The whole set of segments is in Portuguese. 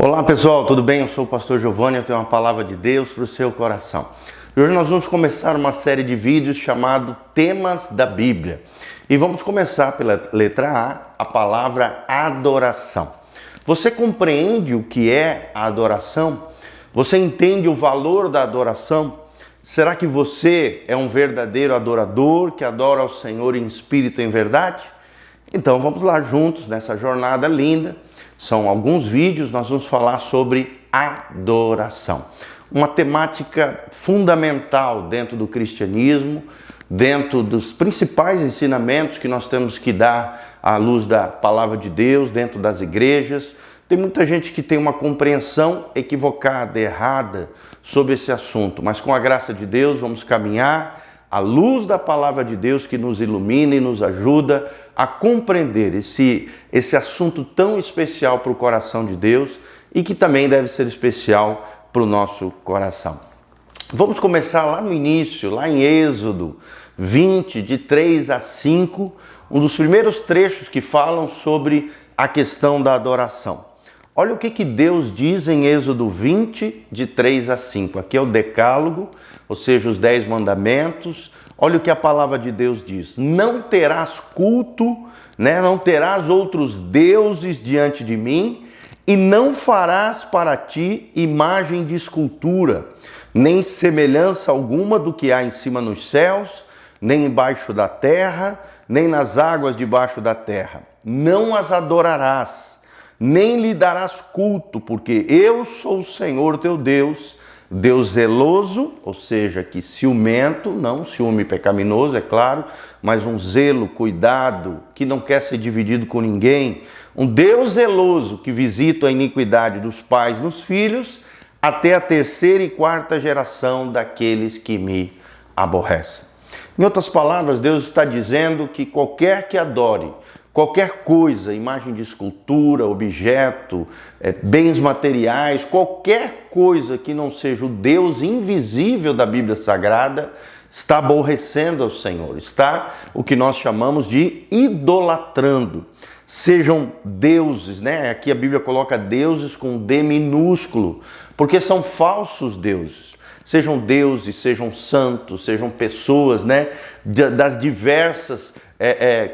Olá pessoal, tudo bem? Eu sou o pastor Giovanni, eu tenho uma palavra de Deus para o seu coração. E hoje nós vamos começar uma série de vídeos chamado Temas da Bíblia. E vamos começar pela letra A palavra adoração. Você compreende o que é a adoração? Você entende o valor da adoração? Será que você é um verdadeiro adorador que adora ao Senhor em espírito e em verdade? Então vamos lá juntos nessa jornada linda. São alguns vídeos, nós vamos falar sobre adoração. Uma temática fundamental dentro do cristianismo, dentro dos principais ensinamentos que nós temos que dar à luz da palavra de Deus, dentro das igrejas. Tem muita gente que tem uma compreensão equivocada, errada sobre esse assunto, mas com a graça de Deus vamos caminhar à luz da palavra de Deus que nos ilumina e nos ajuda a compreender esse assunto tão especial para o coração de Deus e que também deve ser especial para o nosso coração. Vamos começar lá no início, lá em Êxodo 20, de 3 a 5, um dos primeiros trechos que falam sobre a questão da adoração. Olha o que Deus diz em Êxodo 20, de 3 a 5. Aqui é o decálogo, ou seja, os 10 mandamentos. Olha o que a palavra de Deus diz. Não terás culto, não terás outros deuses diante de mim, e não farás para ti imagem de escultura, nem semelhança alguma do que há em cima nos céus, nem embaixo da terra, nem nas águas debaixo da terra. Não as adorarás, nem lhe darás culto, porque eu sou o Senhor teu Deus, Deus zeloso, ou seja, que ciumento, não ciúme pecaminoso, é claro, mas um zelo, cuidado, que não quer ser dividido com ninguém. Um Deus zeloso que visita a iniquidade dos pais nos filhos, até a terceira e quarta geração daqueles que me aborrecem. Em outras palavras, Deus está dizendo que qualquer que adore qualquer coisa, imagem de escultura, objeto, bens materiais, qualquer coisa que não seja o Deus invisível da Bíblia Sagrada, está aborrecendo ao Senhor, está o que nós chamamos de idolatrando. Sejam deuses, Aqui a Bíblia coloca deuses com D minúsculo, porque são falsos deuses. Sejam deuses, sejam santos, sejam pessoas, das diversas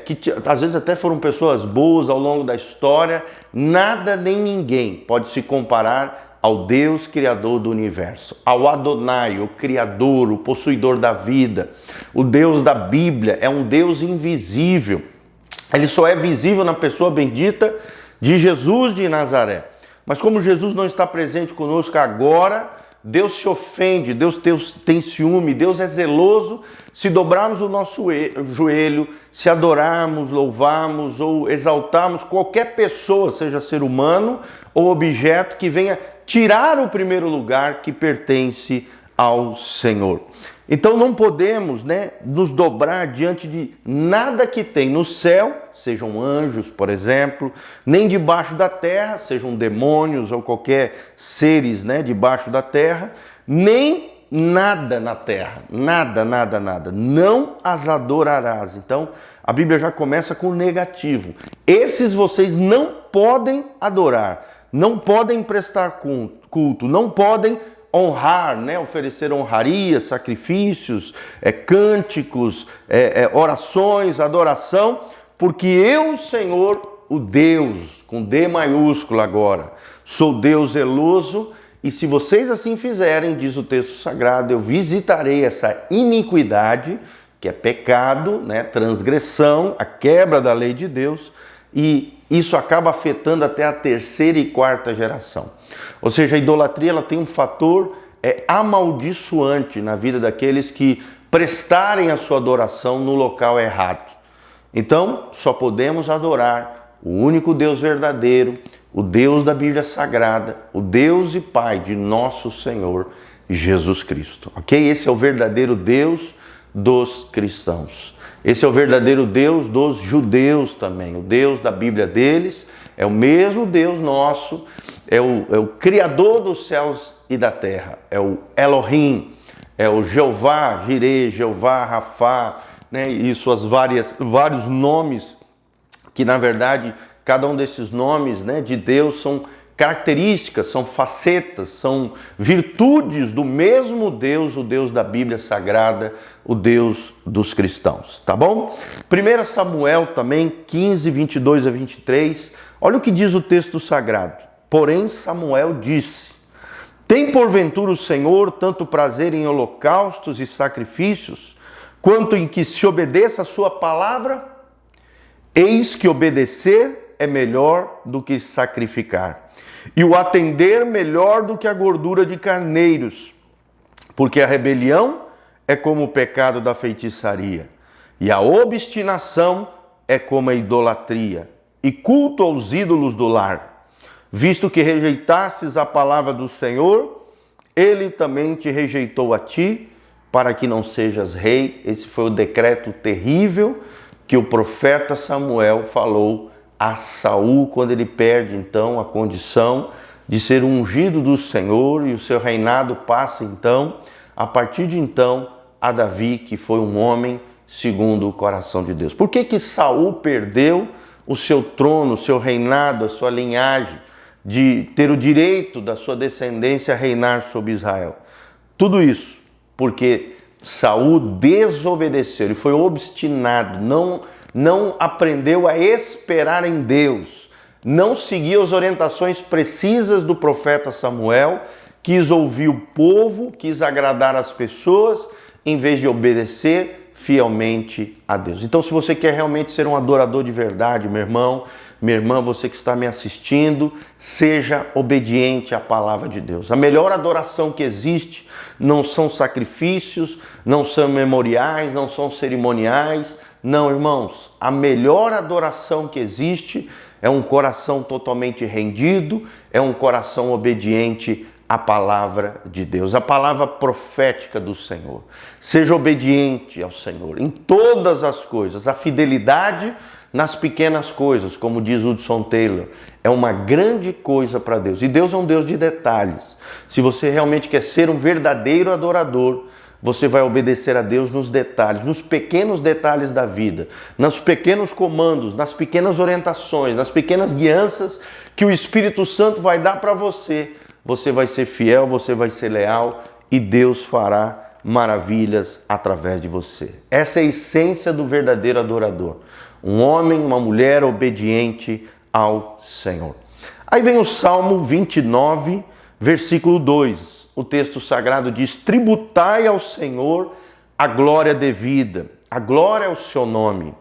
que às vezes até foram pessoas boas ao longo da história, nada nem ninguém pode se comparar ao Deus Criador do universo, ao Adonai, o Criador, o possuidor da vida. O Deus da Bíblia é um Deus invisível, ele só é visível na pessoa bendita de Jesus de Nazaré. Mas como Jesus não está presente conosco agora, Deus se ofende, Deus tem ciúme, Deus é zeloso se dobrarmos o nosso joelho, se adorarmos, louvarmos ou exaltarmos qualquer pessoa, seja ser humano ou objeto, que venha tirar o primeiro lugar que pertence ao Senhor. Então não podemos nos dobrar diante de nada que tem no céu, sejam anjos, por exemplo, nem debaixo da terra, sejam demônios ou qualquer seres debaixo da terra, nem nada na terra, nada, nada, nada. Não as adorarás. Então a Bíblia já começa com o negativo. Esses vocês não podem adorar, não podem prestar culto, não podem honrar, oferecer honrarias, sacrifícios, cânticos, orações, adoração, porque eu, Senhor, o Deus, com D maiúsculo agora, sou Deus zeloso, e se vocês assim fizerem, diz o texto sagrado, eu visitarei essa iniquidade, que é pecado, transgressão, a quebra da lei de Deus, e isso acaba afetando até a terceira e quarta geração. Ou seja, a idolatria ela tem um fator amaldiçoante na vida daqueles que prestarem a sua adoração no local errado. Então, só podemos adorar o único Deus verdadeiro, o Deus da Bíblia Sagrada, o Deus e Pai de nosso Senhor Jesus Cristo. Ok? Esse é o verdadeiro Deus dos cristãos. Esse é o verdadeiro Deus dos judeus também. O Deus da Bíblia deles é o mesmo Deus nosso, é o Criador dos céus e da terra, é o Elohim, é o Jeová Jireh, Jeová Rafá, e suas vários nomes, que na verdade cada um desses nomes de Deus são características, são facetas, são virtudes do mesmo Deus, o Deus da Bíblia Sagrada, o Deus dos cristãos, tá bom? 1 Samuel também, 15, 22 a 23, olha o que diz o texto sagrado. Porém Samuel disse: tem porventura o Senhor tanto prazer em holocaustos e sacrifícios, quanto em que se obedeça a sua palavra? Eis que obedecer é melhor do que sacrificar, e o atender melhor do que a gordura de carneiros, porque a rebelião é como o pecado da feitiçaria, e a obstinação é como a idolatria, e culto aos ídolos do lar. Visto que rejeitastes a palavra do Senhor, ele também te rejeitou a ti, para que não sejas rei. Esse foi o decreto terrível que o profeta Samuel falou a Saul, quando ele perde então a condição de ser ungido do Senhor, e o seu reinado passa então, a partir de então, a Davi, que foi um homem segundo o coração de Deus. Por que Saul perdeu o seu trono, o seu reinado, a sua linhagem, de ter o direito da sua descendência a reinar sobre Israel? Tudo isso porque Saul desobedeceu, ele foi obstinado, não aprendeu a esperar em Deus, não seguiu as orientações precisas do profeta Samuel, quis ouvir o povo, quis agradar as pessoas, em vez de obedecer fielmente a Deus. Então, se você quer realmente ser um adorador de verdade, meu irmão, minha irmã, você que está me assistindo, seja obediente à palavra de Deus. A melhor adoração que existe não são sacrifícios, não são memoriais, não são cerimoniais. Não, irmãos, a melhor adoração que existe é um coração totalmente rendido, é um coração obediente à palavra de Deus, a palavra profética do Senhor. Seja obediente ao Senhor em todas as coisas. A fidelidade nas pequenas coisas, como diz Hudson Taylor, é uma grande coisa para Deus. E Deus é um Deus de detalhes. Se você realmente quer ser um verdadeiro adorador, você vai obedecer a Deus nos detalhes, nos pequenos detalhes da vida, nos pequenos comandos, nas pequenas orientações, nas pequenas guianças que o Espírito Santo vai dar para você. Você vai ser fiel, você vai ser leal e Deus fará maravilhas através de você. Essa é a essência do verdadeiro adorador. Um homem, uma mulher obediente ao Senhor. Aí vem o Salmo 29, versículo 2. O texto sagrado diz: tributai ao Senhor a glória devida, a glória é o seu nome.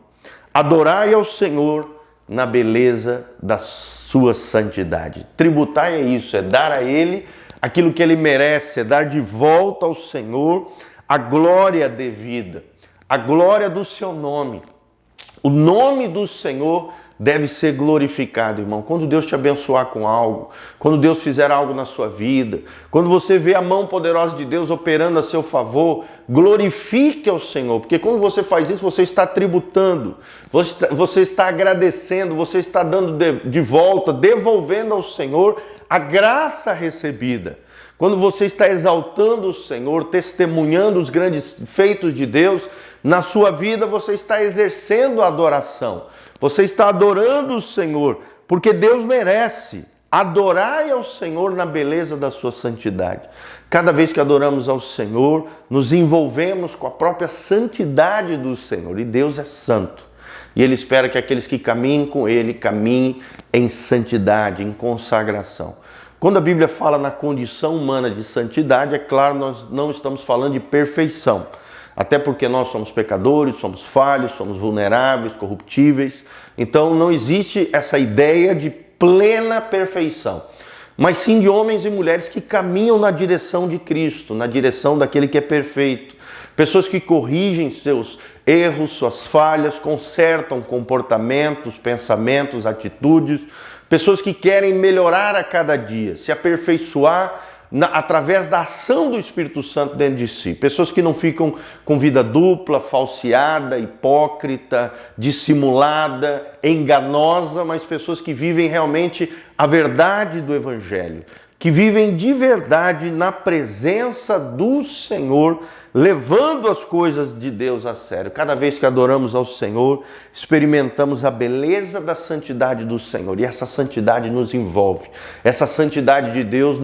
Adorai ao Senhor na beleza da sua santidade. Tributai é isso, é dar a Ele aquilo que Ele merece, é dar de volta ao Senhor a glória devida, a glória do seu nome. O nome do Senhor deve ser glorificado, irmão. Quando Deus te abençoar com algo, quando Deus fizer algo na sua vida, quando você vê a mão poderosa de Deus operando a seu favor, glorifique ao Senhor, porque quando você faz isso, você está tributando, você está agradecendo, você está dando de volta, devolvendo ao Senhor a graça recebida. Quando você está exaltando o Senhor, testemunhando os grandes feitos de Deus, na sua vida você está exercendo a adoração. Você está adorando o Senhor, porque Deus merece. Adorai ao Senhor na beleza da sua santidade. Cada vez que adoramos ao Senhor, nos envolvemos com a própria santidade do Senhor. E Deus é santo. E Ele espera que aqueles que caminhem com Ele, caminhem em santidade, em consagração. Quando a Bíblia fala na condição humana de santidade, é claro, nós não estamos falando de perfeição. Até porque nós somos pecadores, somos falhos, somos vulneráveis, corruptíveis. Então não existe essa ideia de plena perfeição, mas sim de homens e mulheres que caminham na direção de Cristo, na direção daquele que é perfeito. Pessoas que corrigem seus erros, suas falhas, consertam comportamentos, pensamentos, atitudes. Pessoas que querem melhorar a cada dia, se aperfeiçoar através da ação do Espírito Santo dentro de si. Pessoas que não ficam com vida dupla, falseada, hipócrita, dissimulada, enganosa, mas pessoas que vivem realmente a verdade do Evangelho, que vivem de verdade na presença do Senhor, levando as coisas de Deus a sério. Cada vez que adoramos ao Senhor, experimentamos a beleza da santidade do Senhor, e essa santidade nos envolve. Essa santidade de Deus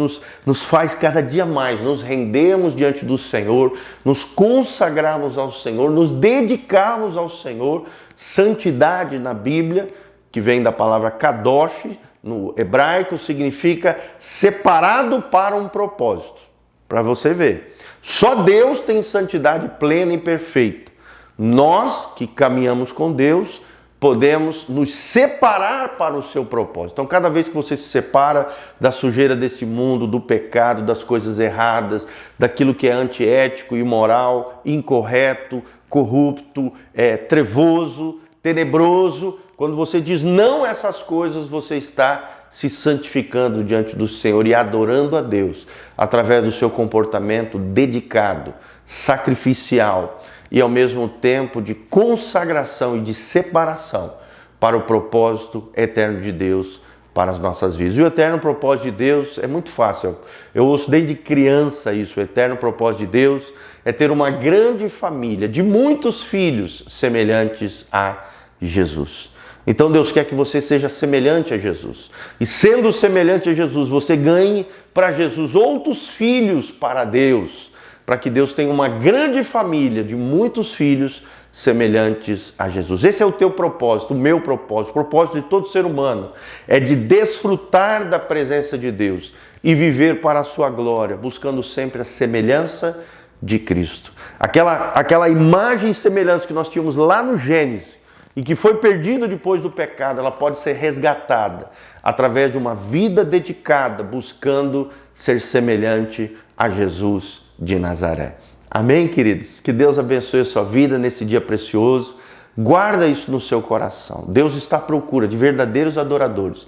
nos faz cada dia mais nos rendermos diante do Senhor, nos consagrarmos ao Senhor, nos dedicarmos ao Senhor. Santidade na Bíblia, que vem da palavra kadosh, no hebraico significa separado para um propósito. Para você ver, só Deus tem santidade plena e perfeita. Nós que caminhamos com Deus podemos nos separar para o seu propósito. Então, cada vez que você se separa da sujeira desse mundo, do pecado, das coisas erradas, daquilo que é antiético, imoral, incorreto, corrupto, trevoso, tenebroso, quando você diz não a essas coisas, você está se santificando diante do Senhor e adorando a Deus através do seu comportamento dedicado, sacrificial e ao mesmo tempo de consagração e de separação para o propósito eterno de Deus para as nossas vidas. E o eterno propósito de Deus é muito fácil. Eu ouço desde criança isso. O eterno propósito de Deus é ter uma grande família de muitos filhos semelhantes a Jesus. Então Deus quer que você seja semelhante a Jesus. E sendo semelhante a Jesus, você ganhe para Jesus outros filhos para Deus, para que Deus tenha uma grande família de muitos filhos semelhantes a Jesus. Esse é o teu propósito, o meu propósito, o propósito de todo ser humano, é de desfrutar da presença de Deus e viver para a sua glória, buscando sempre a semelhança de Cristo. Aquela imagem e semelhança que nós tínhamos lá no Gênesis, e que foi perdido depois do pecado, ela pode ser resgatada através de uma vida dedicada, buscando ser semelhante a Jesus de Nazaré. Amém, queridos? Que Deus abençoe a sua vida nesse dia precioso. Guarda isso no seu coração. Deus está à procura de verdadeiros adoradores,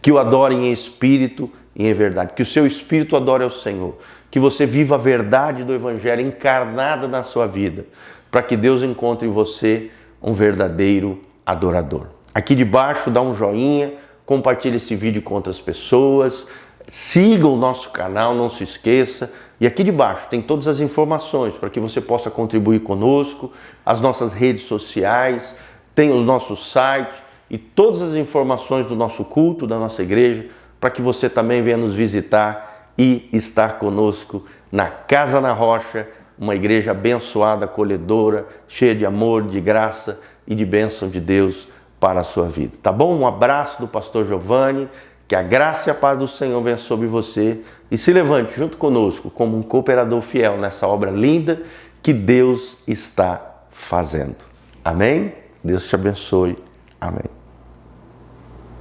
que o adorem em espírito e em verdade. Que o seu espírito adore ao Senhor. Que você viva a verdade do Evangelho encarnada na sua vida, para que Deus encontre em você um verdadeiro adorador. Aqui debaixo dá um joinha, compartilhe esse vídeo com outras pessoas, siga o nosso canal, não se esqueça. E aqui debaixo tem todas as informações para que você possa contribuir conosco, as nossas redes sociais, tem o nosso site e todas as informações do nosso culto, da nossa igreja, para que você também venha nos visitar e estar conosco na Casa na Rocha, uma igreja abençoada, acolhedora, cheia de amor, de graça e de bênção de Deus para a sua vida. Tá bom? Um abraço do pastor Giovanni, que a graça e a paz do Senhor venha sobre você e se levante junto conosco como um cooperador fiel nessa obra linda que Deus está fazendo. Amém? Deus te abençoe. Amém.